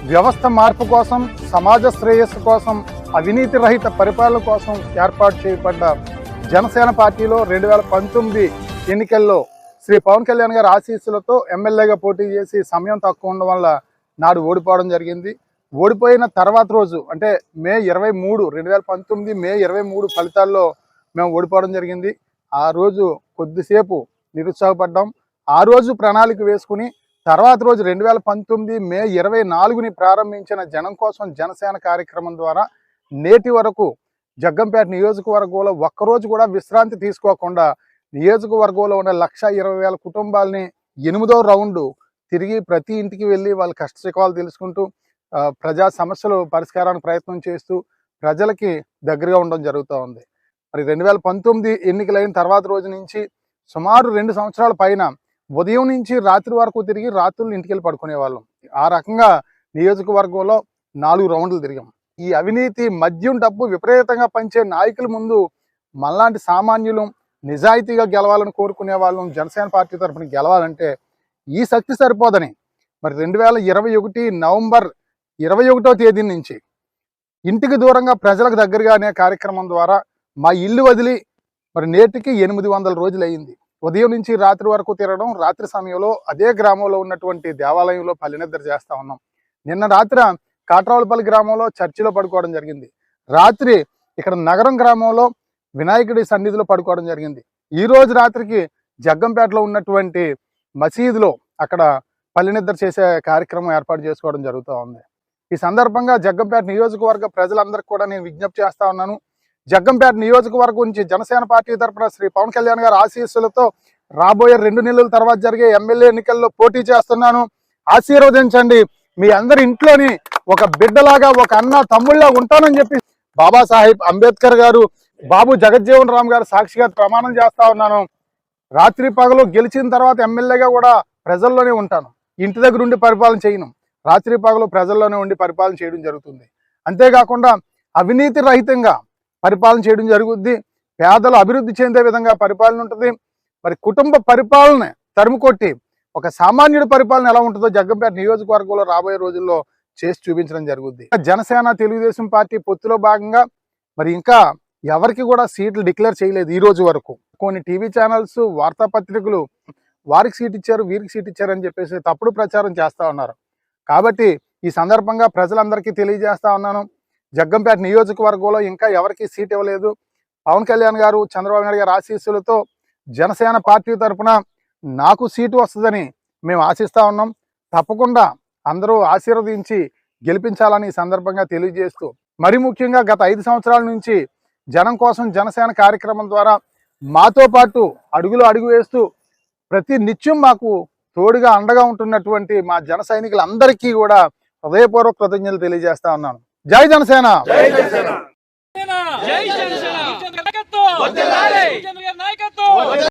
వ్యవస్థ మార్పు కోసం, సమాజ శ్రేయస్సు కోసం, అవినీతి రహిత పరిపాలన కోసం ఏర్పాటు చేయబడ్డ జనసేన పార్టీలో 2019 ఎన్నికల్లో శ్రీ పవన్ కళ్యాణ్ గారి ఆశీస్సులతో ఎమ్మెల్యేగా పోటీ చేసి సమయం తక్కువ ఉండడం వల్ల నాడు ఓడిపోవడం జరిగింది. ఓడిపోయిన తర్వాత రోజు అంటే మే 23, 2019 మే 23 ఫలితాల్లో మేము ఓడిపోవడం జరిగింది. ఆ రోజు కొద్దిసేపు నిరుత్సాహపడ్డాం. ఆ రోజు ప్రణాళిక వేసుకుని తర్వాత రోజు 2019 మే 24ని ప్రారంభించిన జనం కోసం జనసేన కార్యక్రమం ద్వారా నేటి వరకు జగ్గంపేట నియోజకవర్గంలో ఒక్కరోజు కూడా విశ్రాంతి తీసుకోకుండా నియోజకవర్గంలో ఉన్న 1,20,000 కుటుంబాలని 8వ రౌండ్ తిరిగి ప్రతి ఇంటికి వెళ్ళి వాళ్ళ కష్టసుఖాలు తెలుసుకుంటూ ప్రజా సమస్యలు పరిష్కారానికి ప్రయత్నం చేస్తూ ప్రజలకి దగ్గరగా ఉండడం జరుగుతూ ఉంది. మరి 2019 ఎన్నికలైన తర్వాత రోజు నుంచి సుమారు 2 సంవత్సరాల పైన ఉదయం నుంచి రాత్రి వరకు తిరిగి రాత్రులు ఇంటికి వెళ్ళి పడుకునే వాళ్ళం. ఆ రకంగా నియోజకవర్గంలో 4 రౌండ్లు తిరిగాం. ఈ అవినీతి, మద్యం, డబ్బు విపరీతంగా పంచే నాయకుల ముందు మనలాంటి సామాన్యులు నిజాయితీగా గెలవాలని కోరుకునే వాళ్ళం జనసేన పార్టీ తరఫున గెలవాలంటే ఈ శక్తి సరిపోదని మరి 2021 నవంబర్ 21వ తేదీ నుంచి ఇంటికి దూరంగా ప్రజలకు దగ్గరగా అనే కార్యక్రమం ద్వారా మా ఇల్లు వదిలి మరి నేటికి 800 రోజులు అయింది. ఉదయం నుంచి రాత్రి వరకు తిరగడం, రాత్రి సమయంలో అదే గ్రామంలో ఉన్నటువంటి దేవాలయంలో పల్లెనిద్ర చేస్తా ఉన్నాం. నిన్న రాత్రి కాట్రావులపల్లి గ్రామంలో చర్చిలో పడుకోవడం జరిగింది. రాత్రి ఇక్కడ నగరం గ్రామంలో వినాయకుడి సన్నిధిలో పడుకోవడం జరిగింది. ఈ రోజు రాత్రికి జగ్గంపేటలో ఉన్నటువంటి మసీదులో అక్కడ పల్లెనిద్ర చేసే కార్యక్రమం ఏర్పాటు చేసుకోవడం జరుగుతూ ఉంది. ఈ సందర్భంగా జగ్గంపేట నియోజకవర్గ ప్రజలందరికీ కూడా నేను విజ్ఞప్తి చేస్తా ఉన్నాను. జగ్గంపేట నియోజకవర్గం నుంచి జనసేన పార్టీ తరఫున శ్రీ పవన్ కళ్యాణ్ గారి ఆశీస్సులతో రాబోయే 2 నెలల తర్వాత జరిగే ఎమ్మెల్యే ఎన్నికల్లో పోటీ చేస్తున్నాను. ఆశీర్వదించండి. మీ అందరి ఇంట్లోని ఒక బిడ్డలాగా, ఒక అన్న తమ్ముళ్ళ ఉంటానని చెప్పి బాబాసాహెబ్ అంబేద్కర్ గారు, బాబు జగజ్జీవన్ రామ్ గారు సాక్షిగా ప్రమాణం చేస్తా ఉన్నాను. రాత్రి పగలు గెలిచిన తర్వాత ఎమ్మెల్యేగా కూడా ప్రజల్లోనే ఉంటాను. ఇంటి దగ్గర ఉండి పరిపాలన చేయను. రాత్రి పగలు ప్రజల్లోనే ఉండి పరిపాలన చేయడం జరుగుతుంది. అంతేకాకుండా అవినీతి రహితంగా పరిపాలన చేయడం జరుగుద్ది. పేదలు అభివృద్ధి చెందే విధంగా పరిపాలన ఉంటుంది. మరి కుటుంబ పరిపాలన తరుముకొట్టి ఒక సామాన్యుడి పరిపాలన ఎలా ఉంటుందో జగ్గంపేట నియోజకవర్గంలో రాబోయే రోజుల్లో చేసి చూపించడం జరుగుద్ది. జనసేన తెలుగుదేశం పార్టీ పొత్తులో భాగంగా మరి ఇంకా ఎవరికి కూడా సీట్లు డిక్లేర్ చేయలేదు ఈ రోజు వరకు. కొన్ని టీవీ ఛానల్స్, వార్తాపత్రికలు వారికి సీట్ ఇచ్చారు, వీరికి సీట్ ఇచ్చారు అని చెప్పేసి తప్పుడు ప్రచారం చేస్తా ఉన్నారు. కాబట్టి ఈ సందర్భంగా ప్రజలందరికీ తెలియజేస్తా ఉన్నాను, జగ్గంపేట నియోజకవర్గంలో ఇంకా ఎవరికి సీట్ ఇవ్వలేదు. పవన్ కళ్యాణ్ గారు, చంద్రబాబు నాయుడు గారి ఆశీస్సులతో జనసేన పార్టీ తరఫున నాకు సీటు వస్తుందని మేము ఆశిస్తా ఉన్నాం. తప్పకుండా అందరూ ఆశీర్వదించి గెలిపించాలని ఈ సందర్భంగా తెలియజేస్తూ, మరి ముఖ్యంగా గత 5 సంవత్సరాల నుంచి జనం కోసం జనసేన కార్యక్రమం ద్వారా మాతో పాటు అడుగు వేస్తూ ప్రతి నిత్యం మాకు తోడుగా అండగా ఉంటున్నటువంటి మా జన సైనికులందరికీ కూడా హృదయపూర్వక కృతజ్ఞతలు తెలియజేస్తా ఉన్నాను. జై జనసేన.